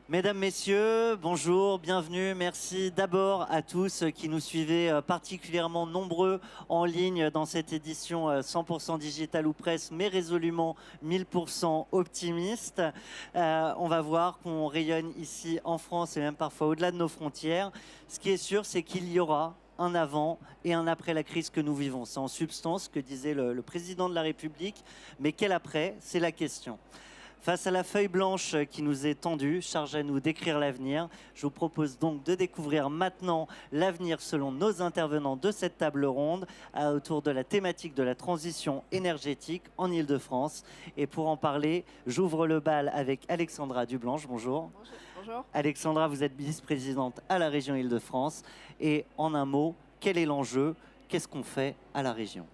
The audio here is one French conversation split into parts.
Mesdames, Messieurs, bonjour, bienvenue. Merci d'abord à tous qui nous suivez particulièrement nombreux en ligne dans cette édition 100% digital ou presse, mais résolument 1000% optimiste. On va voir qu'on rayonne ici en France et même parfois au-delà de nos frontières. Ce qui est sûr, c'est qu'il y aura un avant et un après la crise que nous vivons. C'est en substance ce que disait le président de la République. Mais quel après? C'est la question. Face à la feuille blanche qui nous est tendue, charge à nous d'écrire l'avenir, je vous propose donc de découvrir maintenant l'avenir selon nos intervenants de cette table ronde autour de la thématique de la transition énergétique en Île-de-France. Et pour en parler, j'ouvre le bal avec Alexandra Dublanche. Bonjour. Bonjour. Alexandra, vous êtes vice-présidente à la région Île-de-France. Et en un mot, quel est l'enjeu? Qu'est-ce qu'on fait à la région?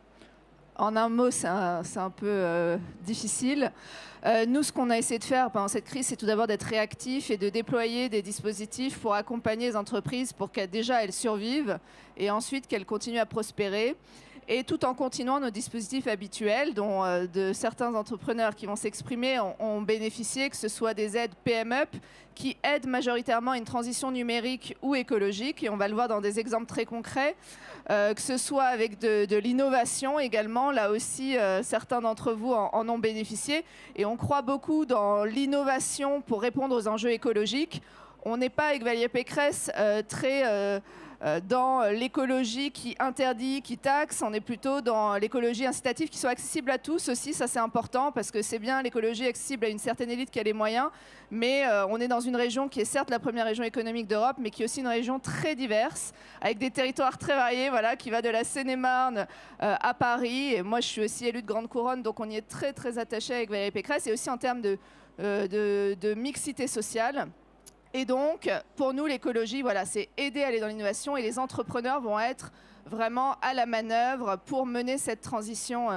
En un mot, c'est un peu difficile. Nous, ce qu'on a essayé de faire pendant cette crise, c'est tout d'abord d'être réactif et de déployer des dispositifs pour accompagner les entreprises pour qu'elles déjà elles survivent et ensuite qu'elles continuent à prospérer. Et tout en continuant nos dispositifs habituels, dont de certains entrepreneurs qui vont s'exprimer ont bénéficié, que ce soit des aides PME qui aident majoritairement à une transition numérique ou écologique, et on va le voir dans des exemples très concrets, que ce soit avec de l'innovation également, là aussi certains d'entre vous en ont bénéficié, et on croit beaucoup dans l'innovation pour répondre aux enjeux écologiques. On n'est pas avec Valérie Pécresse très dans l'écologie qui interdit, qui taxe. On est plutôt dans l'écologie incitative qui soit accessible à tous aussi. Ça, c'est important parce que c'est bien l'écologie accessible à une certaine élite qui a les moyens. Mais on est dans une région qui est certes la première région économique d'Europe, mais qui est aussi une région très diverse, avec des territoires très variés, voilà, qui va de la Seine-et-Marne à Paris. Et moi, je suis aussi élue de Grande Couronne, donc on y est très, très attaché avec Valérie Pécresse. Et aussi en termes de mixité sociale. Et donc, pour nous, l'écologie, voilà, c'est aider à aller dans l'innovation et les entrepreneurs vont être vraiment à la manœuvre pour mener cette transition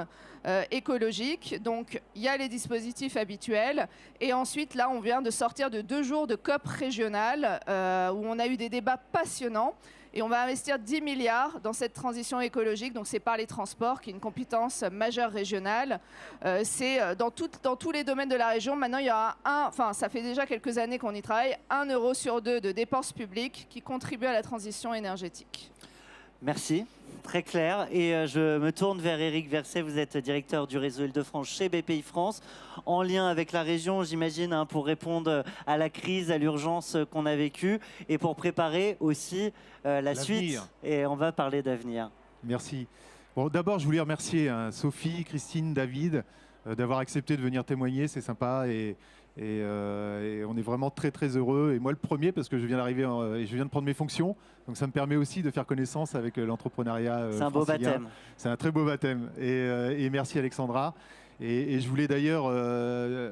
écologique. Donc, il y a les dispositifs habituels. Et ensuite, là, on vient de sortir de 2 jours de COP régionale où on a eu des débats passionnants. Et on va investir 10 milliards dans cette transition écologique. Donc, c'est par les transports, qui est une compétence majeure régionale. C'est dans tous les domaines de la région. Maintenant, il y aura ça fait déjà quelques années qu'on y travaille, 1 euro sur 2 de dépenses publiques qui contribuent à la transition énergétique. Merci, très clair. Et je me tourne vers Éric Verset, vous êtes directeur du réseau Île-de-France chez BPI-France, en lien avec la région, j'imagine, pour répondre à la crise, à l'urgence qu'on a vécue et pour préparer aussi la suite. Et on va parler d'avenir. Merci. Bon, d'abord, je voulais remercier Sophie, Christine, David d'avoir accepté de venir témoigner, c'est sympa. Et on est vraiment très très heureux. Et moi le premier parce que je viens d'arriver et je viens de prendre mes fonctions. Donc ça me permet aussi de faire connaissance avec l'entrepreneuriat C'est un beau baptême. C'est un très beau baptême. Et merci Alexandra. Et je voulais d'ailleurs,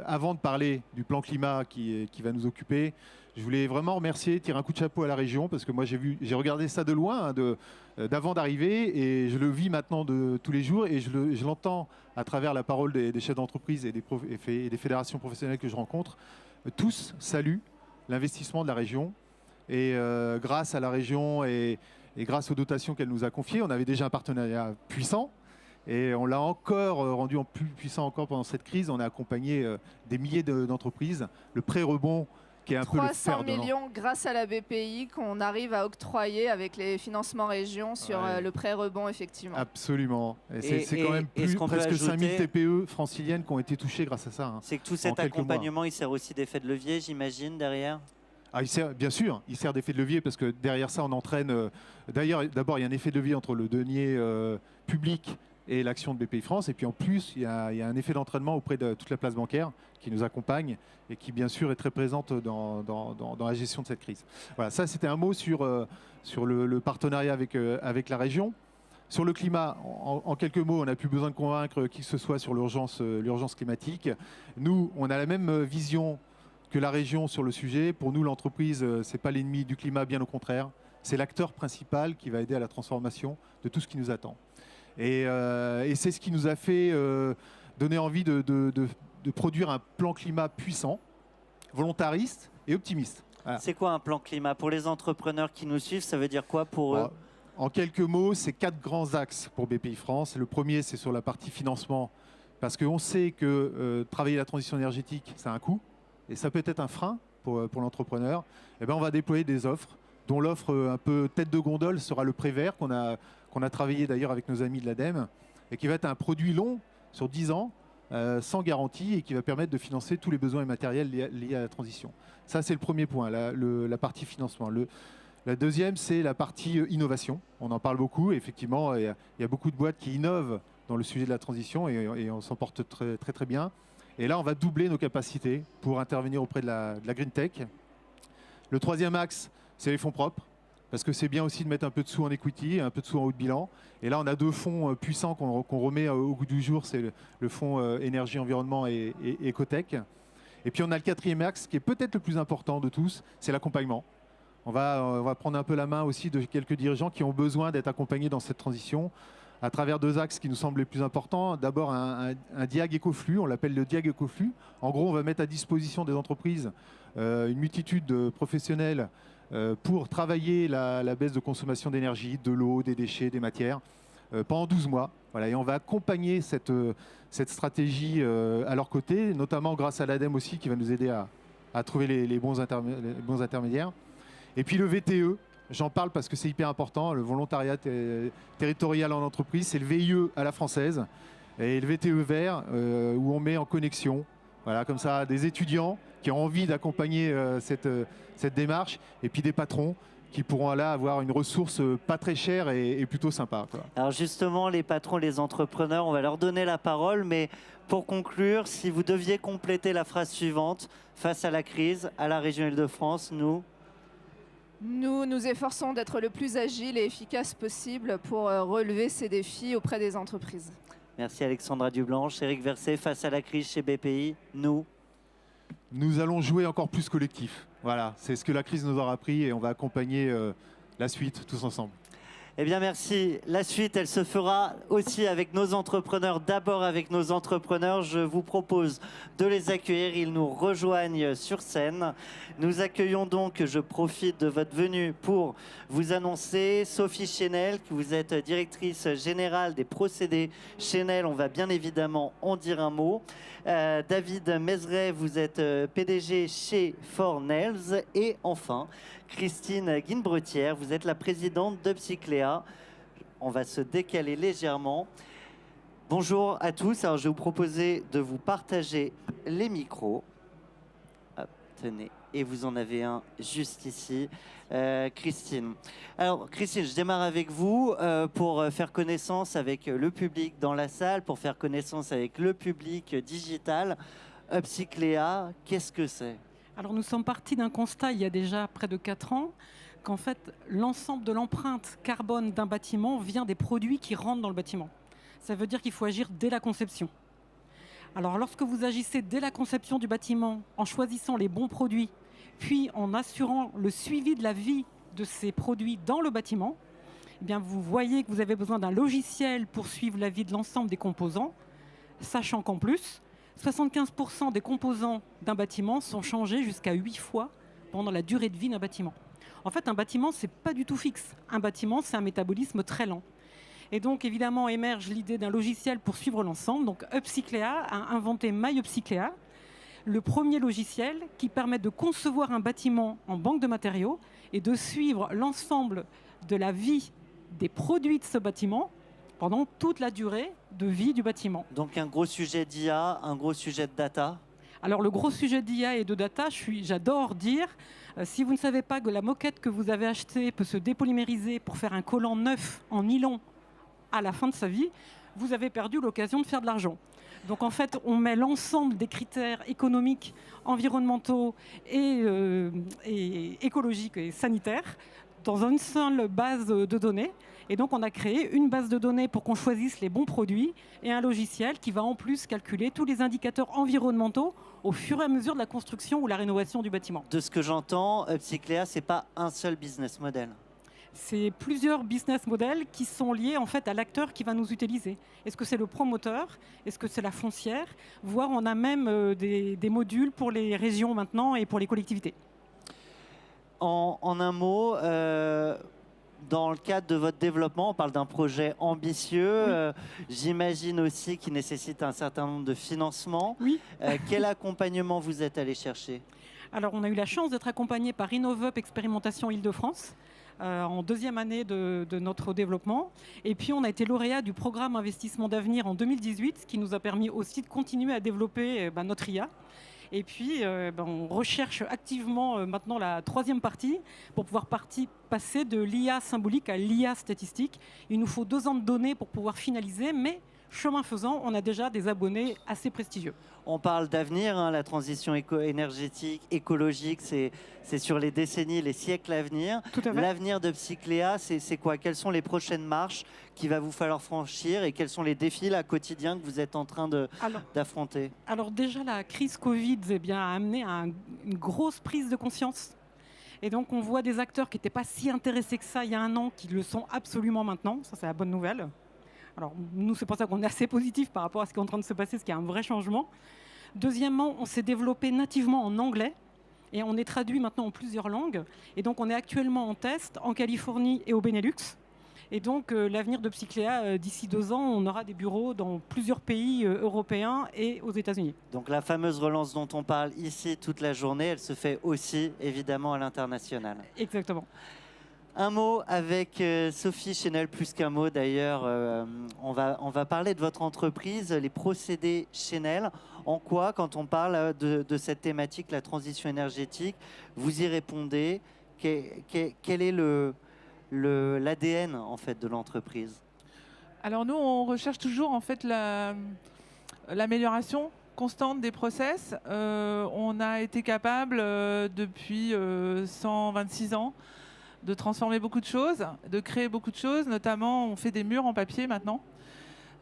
avant de parler du plan climat qui va nous occuper, je voulais vraiment remercier, tirer un coup de chapeau à la région parce que moi j'ai regardé ça de loin, d'avant d'arriver et je le vis maintenant de tous les jours et je l'entends à travers la parole des chefs d'entreprise et des fédérations professionnelles que je rencontre. Tous saluent l'investissement de la région et grâce à la région et grâce aux dotations qu'elle nous a confiées, on avait déjà un partenariat puissant. Et on l'a encore rendu plus puissant encore pendant cette crise. On a accompagné des milliers d'entreprises. Le pré-rebond qui est un peu le fer de 300 millions grâce à la BPI qu'on arrive à octroyer avec les financements régions sur le pré-rebond, effectivement. Absolument. Et c'est quand même presque 5000 TPE franciliennes qui ont été touchées grâce à ça. C'est que tout cet accompagnement, il sert aussi d'effet de levier, j'imagine, derrière? Bien sûr, il sert d'effet de levier parce que derrière ça, on entraîne... D'ailleurs, d'abord, il y a un effet de levier entre le denier public et l'action de BPI-France. Et puis en plus, il y a un effet d'entraînement auprès de toute la place bancaire qui nous accompagne et qui, bien sûr, est très présente dans la gestion de cette crise. Voilà, ça, c'était un mot sur le partenariat avec la région. Sur le climat, en quelques mots, on n'a plus besoin de convaincre qui que ce soit sur l'urgence climatique. Nous, on a la même vision que la région sur le sujet. Pour nous, l'entreprise, ce n'est pas l'ennemi du climat, bien au contraire. C'est l'acteur principal qui va aider à la transformation de tout ce qui nous attend. Et c'est ce qui nous a fait donner envie de produire un plan climat puissant, volontariste et optimiste. Voilà. C'est quoi un plan climat? Pour les entrepreneurs qui nous suivent, ça veut dire quoi pour eux? En quelques mots, c'est 4 grands axes pour BPI-France. Le premier, c'est sur la partie financement, parce qu'on sait que travailler la transition énergétique, ça a un coût, et ça peut être un frein pour l'entrepreneur, eh ben, on va déployer des offres, dont l'offre un peu tête de gondole sera le prêt vert qu'on a travaillé d'ailleurs avec nos amis de l'ADEME et qui va être un produit long sur 10 ans, sans garantie et qui va permettre de financer tous les besoins immatériels liés à la transition. Ça, c'est le premier point, la partie financement. La deuxième, c'est la partie innovation. On en parle beaucoup. Effectivement, il y a beaucoup de boîtes qui innovent dans le sujet de la transition et on s'en porte très, très, très bien. Et là, on va doubler nos capacités pour intervenir auprès de la Green Tech. Le troisième axe, c'est les fonds propres. Parce que c'est bien aussi de mettre un peu de sous en equity, un peu de sous en haut de bilan. Et là, on a deux fonds puissants qu'on remet au goût du jour. C'est le fonds énergie, environnement et Ecotech. Et puis, on a le quatrième axe, qui est peut-être le plus important de tous, c'est l'accompagnement. On va prendre un peu la main aussi de quelques dirigeants qui ont besoin d'être accompagnés dans cette transition à travers deux axes qui nous semblent les plus importants. D'abord, un diag écoflux, on l'appelle le diag écoflux. En gros, on va mettre à disposition des entreprises une multitude de professionnels pour travailler la baisse de consommation d'énergie, de l'eau, des déchets, des matières, pendant 12 mois. Voilà, et on va accompagner cette stratégie à leur côté, notamment grâce à l'ADEME aussi, qui va nous aider à trouver les bons intermédiaires. Et puis le VTE, j'en parle parce que c'est hyper important, le volontariat territorial en entreprise, c'est le VIE à la française. Et le VTE vert, où on met en connexion, voilà, comme ça, des étudiants qui ont envie d'accompagner cette démarche, et puis des patrons qui pourront là avoir une ressource pas très chère et plutôt sympa, quoi. Alors justement, les patrons, les entrepreneurs, on va leur donner la parole, mais pour conclure, si vous deviez compléter la phrase suivante, face à la crise, à la région Île-de-France, nous nous efforçons d'être le plus agile et efficace possible pour relever ces défis auprès des entreprises. Merci Alexandra Dublanche. Éric Verset, face à la crise chez BPI, nous allons jouer encore plus collectif. Voilà, c'est ce que la crise nous aura appris et on va accompagner la suite tous ensemble. Eh bien merci. La suite, elle se fera aussi avec nos entrepreneurs. D'abord avec nos entrepreneurs, je vous propose de les accueillir. Ils nous rejoignent sur scène. Nous accueillons donc, je profite de votre venue pour vous annoncer Sophie Chenel, que vous êtes directrice générale des procédés Chenel. On va bien évidemment en dire un mot. David Mézeray, vous êtes PDG chez Fornells. Et enfin, Christine Guinbretière, vous êtes la présidente d'Upcycléa. On va se décaler légèrement. Bonjour à tous. Alors, je vais vous proposer de vous partager les micros. Hop, tenez. Et vous en avez un juste ici. Christine. Alors, Christine, je démarre avec vous pour faire connaissance avec le public dans la salle, pour faire connaissance avec le public digital. Upcycléa, qu'est-ce que c'est ? Alors nous sommes partis d'un constat il y a déjà près de 4 ans qu'en fait l'ensemble de l'empreinte carbone d'un bâtiment vient des produits qui rentrent dans le bâtiment. Ça veut dire qu'il faut agir dès la conception. Alors lorsque vous agissez dès la conception du bâtiment en choisissant les bons produits, puis en assurant le suivi de la vie de ces produits dans le bâtiment, eh bien vous voyez que vous avez besoin d'un logiciel pour suivre la vie de l'ensemble des composants, sachant qu'en plus, 75% des composants d'un bâtiment sont changés jusqu'à 8 fois pendant la durée de vie d'un bâtiment. En fait, un bâtiment, ce n'est pas du tout fixe. Un bâtiment, c'est un métabolisme très lent. Et donc, évidemment, émerge l'idée d'un logiciel pour suivre l'ensemble. Donc, Upcycléa a inventé MyUpcycléa, le premier logiciel qui permet de concevoir un bâtiment en banque de matériaux et de suivre l'ensemble de la vie des produits de ce bâtiment pendant toute la durée de vie du bâtiment. Donc un gros sujet d'IA, un gros sujet de data. Alors le gros sujet d'IA et de data, j'adore dire, si vous ne savez pas que la moquette que vous avez achetée peut se dépolymériser pour faire un collant neuf en nylon à la fin de sa vie, vous avez perdu l'occasion de faire de l'argent. Donc en fait, on met l'ensemble des critères économiques, environnementaux et écologiques et sanitaires dans une seule base de données. Et donc, on a créé une base de données pour qu'on choisisse les bons produits et un logiciel qui va en plus calculer tous les indicateurs environnementaux au fur et à mesure de la construction ou la rénovation du bâtiment. De ce que j'entends, Upcycléa, ce n'est pas un seul business model. C'est plusieurs business models qui sont liés en fait à l'acteur qui va nous utiliser. Est-ce que c'est le promoteur? Est-ce que c'est la foncière? Voire on a même des modules pour les régions maintenant et pour les collectivités. En un mot, dans le cadre de votre développement, on parle d'un projet ambitieux. Oui. J'imagine aussi qu'il nécessite un certain nombre de financements. Oui. Quel accompagnement vous êtes allé chercher ? Alors, on a eu la chance d'être accompagné par InnovUp Expérimentation Île-de-France en deuxième année de notre développement. Et puis, on a été lauréat du programme Investissement d'avenir en 2018, ce qui nous a permis aussi de continuer à développer notre IA. Et puis, on recherche activement maintenant la troisième partie pour pouvoir passer de l'IA symbolique à l'IA statistique. Il nous faut 2 ans de données pour pouvoir finaliser, mais chemin faisant, on a déjà des abonnés assez prestigieux. On parle d'avenir, hein, la transition énergétique, écologique, c'est sur les décennies, les siècles à venir. Tout à fait. L'avenir de Psycléa, c'est quoi? Quelles sont les prochaines marches qu'il va vous falloir franchir et quels sont les défis là, quotidiens que vous êtes en train d'affronter? Alors déjà, la crise Covid a amené à une grosse prise de conscience. Et donc, on voit des acteurs qui n'étaient pas si intéressés que ça il y a 1 an, qui le sont absolument maintenant. Ça, c'est la bonne nouvelle. Alors, nous, c'est pour ça qu'on est assez positif par rapport à ce qui est en train de se passer, ce qui est un vrai changement. Deuxièmement, on s'est développé nativement en anglais et on est traduit maintenant en plusieurs langues. Et donc, on est actuellement en test en Californie et au Benelux. Et donc, l'avenir de Psycléa, d'ici 2 ans, on aura des bureaux dans plusieurs pays européens et aux États-Unis. Donc, la fameuse relance dont on parle ici toute la journée, elle se fait aussi, évidemment, à l'international. Exactement. Un mot avec Sophie Chenel, plus qu'un mot d'ailleurs. On va parler de votre entreprise, les procédés Chenel. En quoi, quand on parle de cette thématique, la transition énergétique, vous y répondez? Quel est l'ADN en fait de l'entreprise? Alors nous, on recherche toujours en fait l'amélioration constante des process. On a été capable depuis 126 ans de transformer beaucoup de choses, de créer beaucoup de choses. Notamment, on fait des murs en papier maintenant.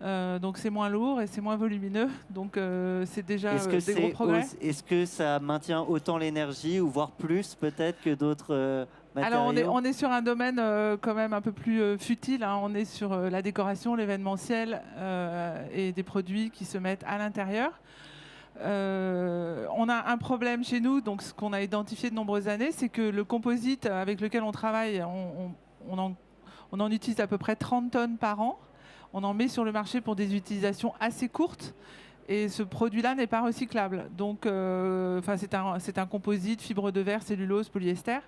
Donc c'est moins lourd et c'est moins volumineux. Donc c'est déjà des gros progrès. Est-ce que ça maintient autant l'énergie ou voire plus peut-être que d'autres matériaux? Alors on est sur un domaine quand même un peu plus futile. Hein. On est sur la décoration, l'événementiel et des produits qui se mettent à l'intérieur. On a un problème chez nous, donc ce qu'on a identifié de nombreuses années, c'est que le composite avec lequel on travaille, on en utilise à peu près 30 tonnes par an. On en met sur le marché pour des utilisations assez courtes. Et ce produit-là n'est pas recyclable. Donc, c'est un composite, fibre de verre, cellulose, polyester.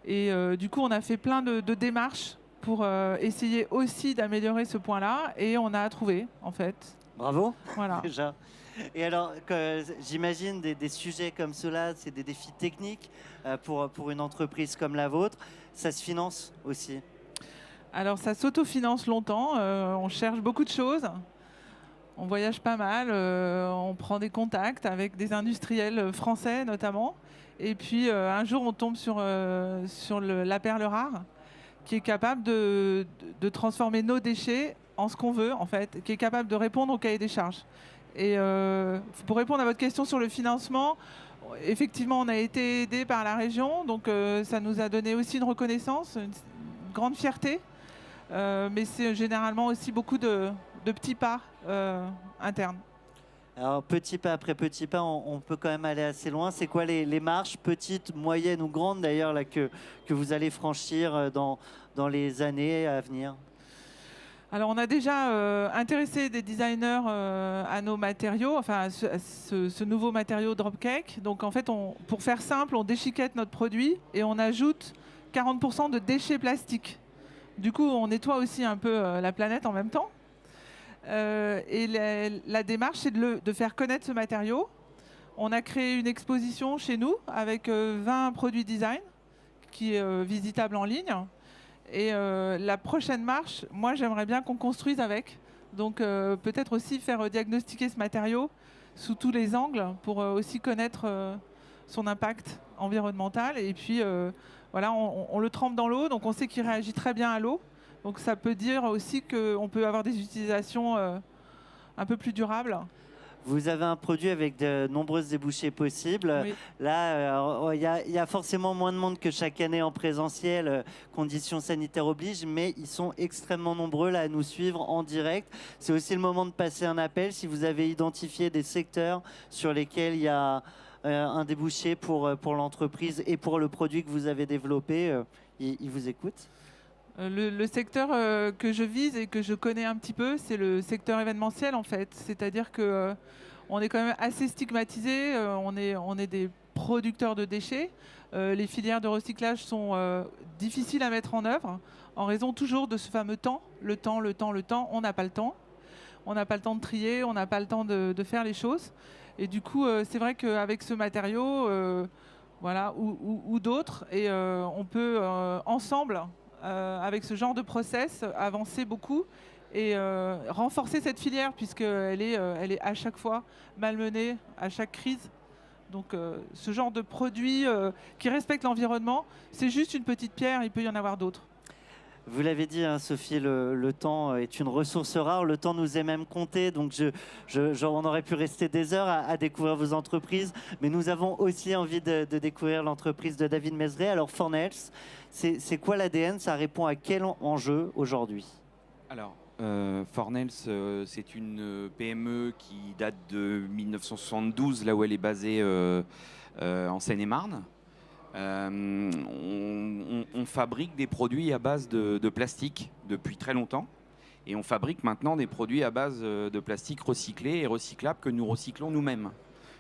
Et du coup, on a fait plein de démarches pour essayer aussi d'améliorer ce point-là. Et on a trouvé, en fait. Bravo, voilà. Déjà. Et alors, j'imagine des sujets comme cela, c'est des défis techniques pour une entreprise comme la vôtre. Ça se finance aussi? Alors, ça s'autofinance longtemps. On cherche beaucoup de choses. On voyage pas mal. On prend des contacts avec des industriels français, notamment. Et puis, un jour, on tombe sur la perle rare, qui est capable de transformer nos déchets en ce qu'on veut, en fait, qui est capable de répondre au cahier des charges. Et pour répondre à votre question sur le financement, effectivement, on a été aidé par la région, donc ça nous a donné aussi une reconnaissance, une grande fierté, mais c'est généralement aussi beaucoup de petits pas internes. Alors, petit pas après petit pas, on peut quand même aller assez loin. C'est quoi les marches, petites, moyennes ou grandes d'ailleurs, là, que vous allez franchir dans les années à venir? Alors, on a déjà intéressé des designers à nos matériaux, enfin à ce nouveau matériau Dropcake. Donc, en fait, pour faire simple, on déchiquette notre produit et on ajoute 40% de déchets plastiques. Du coup, on nettoie aussi un peu la planète en même temps. Et la démarche, c'est de faire connaître ce matériau. On a créé une exposition chez nous avec 20 produits design qui est visitable en ligne. Et la prochaine marche, moi, j'aimerais bien qu'on construise avec. Donc, peut-être aussi faire diagnostiquer ce matériau sous tous les angles pour aussi connaître son impact environnemental. Et puis, voilà, on le trempe dans l'eau, donc on sait qu'il réagit très bien à l'eau. Donc, ça peut dire aussi qu'on peut avoir des utilisations un peu plus durables. Vous avez un produit avec de nombreuses débouchés possibles. Oui. Là, il y a forcément moins de monde que chaque année en présentiel, conditions sanitaires obligent, mais ils sont extrêmement nombreux là, à nous suivre en direct. C'est aussi le moment de passer un appel. Si vous avez identifié des secteurs sur lesquels il y a un débouché pour l'entreprise et pour le produit que vous avez développé, ils vous écoutent. Le secteur que je vise et que je connais un petit peu, c'est le secteur événementiel en fait. C'est-à-dire que on est quand même assez stigmatisé. On est des producteurs de déchets. Les filières de recyclage sont difficiles à mettre en œuvre en raison toujours de ce fameux temps. Le temps. On n'a pas le temps. On n'a pas le temps de trier, on n'a pas le temps de faire les choses. Et du coup, c'est vrai qu'avec ce matériau, voilà, ou d'autres, et on peut ensemble, avec ce genre de process, avancer beaucoup et renforcer cette filière puisqu'elle elle est à chaque fois malmenée, à chaque crise. Donc ce genre de produit qui respecte l'environnement, c'est juste une petite pierre, il peut y en avoir d'autres. Vous l'avez dit, hein, Sophie, le temps est une ressource rare. Le temps nous est même compté. Donc, on aurait pu rester des heures à découvrir vos entreprises. Mais nous avons aussi envie de découvrir l'entreprise de David Mézeray. Alors, Fornels, c'est quoi l'ADN? Ça répond à quel enjeu aujourd'hui? Alors, Fornels, c'est une PME qui date de 1972, là où elle est basée en Seine-et-Marne. On fabrique des produits à base de plastique depuis très longtemps et on fabrique maintenant des produits à base de plastique recyclé et recyclable que nous recyclons nous-mêmes.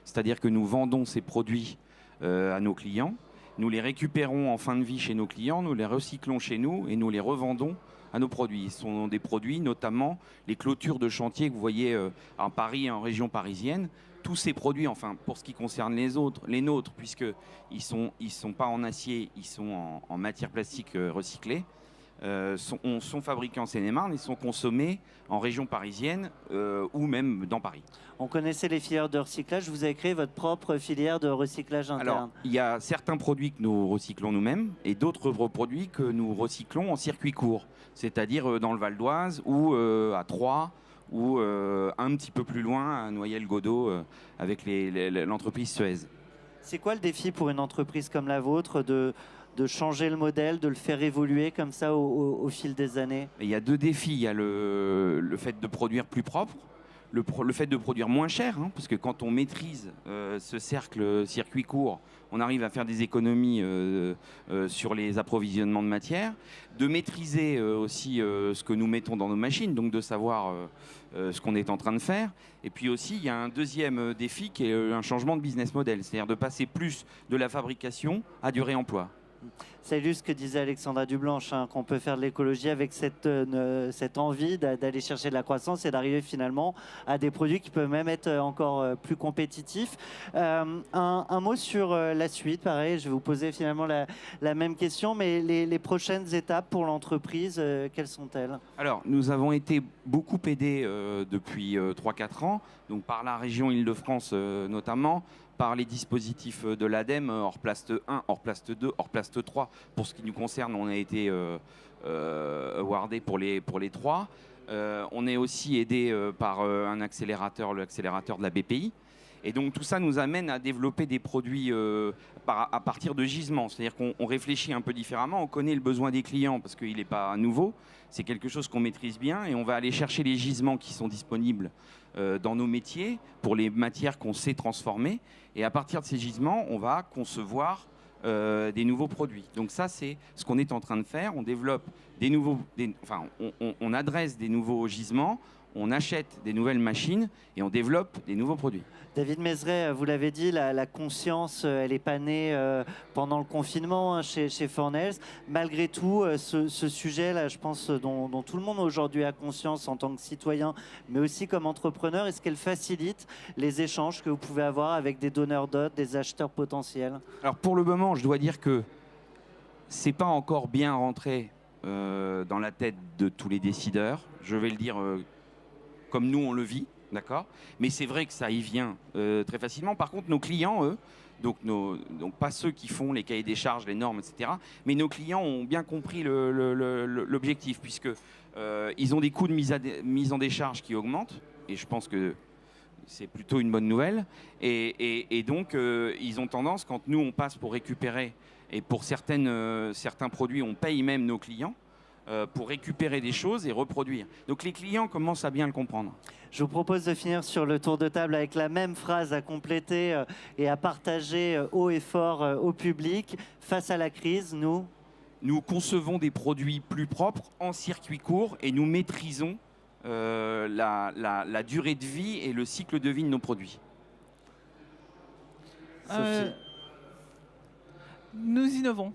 C'est-à-dire que nous vendons ces produits à nos clients, nous les récupérons en fin de vie chez nos clients, nous les recyclons chez nous et nous les revendons à nos produits. Ce sont des produits, notamment les clôtures de chantier que vous voyez en Paris et en région parisienne. Tous ces produits, enfin pour ce qui concerne les nôtres, puisqu'ils sont pas en acier, ils sont en matière plastique recyclée, sont fabriqués en Seine-et-Marne et sont consommés en région parisienne ou même dans Paris. On connaissait les filières de recyclage, vous avez créé votre propre filière de recyclage interne. Alors, il y a certains produits que nous recyclons nous-mêmes et d'autres produits que nous recyclons en circuit court, c'est-à-dire dans le Val d'Oise ou à Troyes, ou un petit peu plus loin à Noyelles-Godault avec l'entreprise Suez. C'est quoi le défi pour une entreprise comme la vôtre de changer le modèle, de le faire évoluer comme ça au fil des années? Il y a deux défis. Il y a le fait de produire plus propre, le fait de produire moins cher, hein, parce que quand on maîtrise ce circuit court, on arrive à faire des économies sur les approvisionnements de matière, de maîtriser aussi ce que nous mettons dans nos machines, donc de savoir ce qu'on est en train de faire. Et puis aussi, il y a un deuxième défi qui est un changement de business model, c'est-à-dire de passer plus de la fabrication à du réemploi. Ça illustre ce que disait Alexandra Dublanche, hein, qu'on peut faire de l'écologie avec cette envie d'aller chercher de la croissance et d'arriver finalement à des produits qui peuvent même être encore plus compétitifs. Un mot sur la suite, pareil, je vais vous poser finalement la même question, mais les prochaines étapes pour l'entreprise, quelles sont-elles? Alors, nous avons été beaucoup aidés depuis 3-4 ans, donc par la région Île-de-France notamment, par les dispositifs de l'ADEME, Orplast 1, Orplast 2, Orplast 3. Pour ce qui nous concerne, on a été awardé pour les 3. On est aussi aidé par un accélérateur, l'accélérateur de la BPI. Et donc tout ça nous amène à développer des produits à partir de gisements. C'est-à-dire qu'on réfléchit un peu différemment, on connaît le besoin des clients parce qu'il n'est pas nouveau. C'est quelque chose qu'on maîtrise bien et on va aller chercher les gisements qui sont disponibles dans nos métiers pour les matières qu'on sait transformer. Et à partir de ces gisements, on va concevoir des nouveaux produits. Donc ça, c'est ce qu'on est en train de faire. On développe on adresse des nouveaux gisements, on achète des nouvelles machines et on développe des nouveaux produits. David Mézeray, vous l'avez dit, la conscience, elle n'est pas née pendant le confinement hein, chez Fornels. Malgré tout, ce sujet-là, je pense, dont tout le monde aujourd'hui a conscience en tant que citoyen, mais aussi comme entrepreneur, est-ce qu'elle facilite les échanges que vous pouvez avoir avec des donneurs d'ordre, des acheteurs potentiels? Alors pour le moment, je dois dire que c'est pas encore bien rentré dans la tête de tous les décideurs. Je vais le dire comme nous on le vit. D'accord, mais c'est vrai que ça y vient très facilement. Par contre, nos clients, eux, donc pas ceux qui font les cahiers des charges, les normes, etc., mais nos clients ont bien compris l'objectif, puisque ils ont des coûts de mise en décharge qui augmentent, et je pense que c'est plutôt une bonne nouvelle. Et donc, ils ont tendance, quand nous, on passe pour récupérer, et pour certains produits, on paye même nos clients, pour récupérer des choses et reproduire. Donc les clients commencent à bien le comprendre. Je vous propose de finir sur le tour de table avec la même phrase à compléter et à partager haut et fort au public. Face à la crise, nous concevons des produits plus propres en circuit court et nous maîtrisons la durée de vie et le cycle de vie de nos produits. Sophie. nous innovons.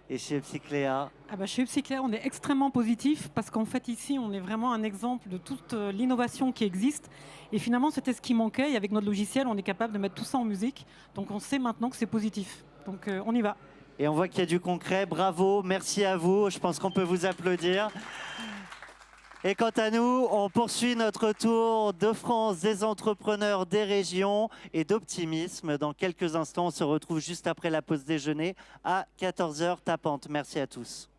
Et chez Epsicléa, Chez Epsicléa, on est extrêmement positif parce qu'en fait ici, on est vraiment un exemple de toute l'innovation qui existe. Et finalement, c'était ce qui manquait. Et avec notre logiciel, on est capable de mettre tout ça en musique. Donc on sait maintenant que c'est positif. Donc on y va. et on voit qu'il y a du concret. Bravo, merci à vous. Je pense qu'on peut vous applaudir. Et quant à nous, on poursuit notre tour de France, des entrepreneurs, des régions et d'optimisme. Dans quelques instants, on se retrouve juste après la pause déjeuner à 14h tapante. Merci à tous.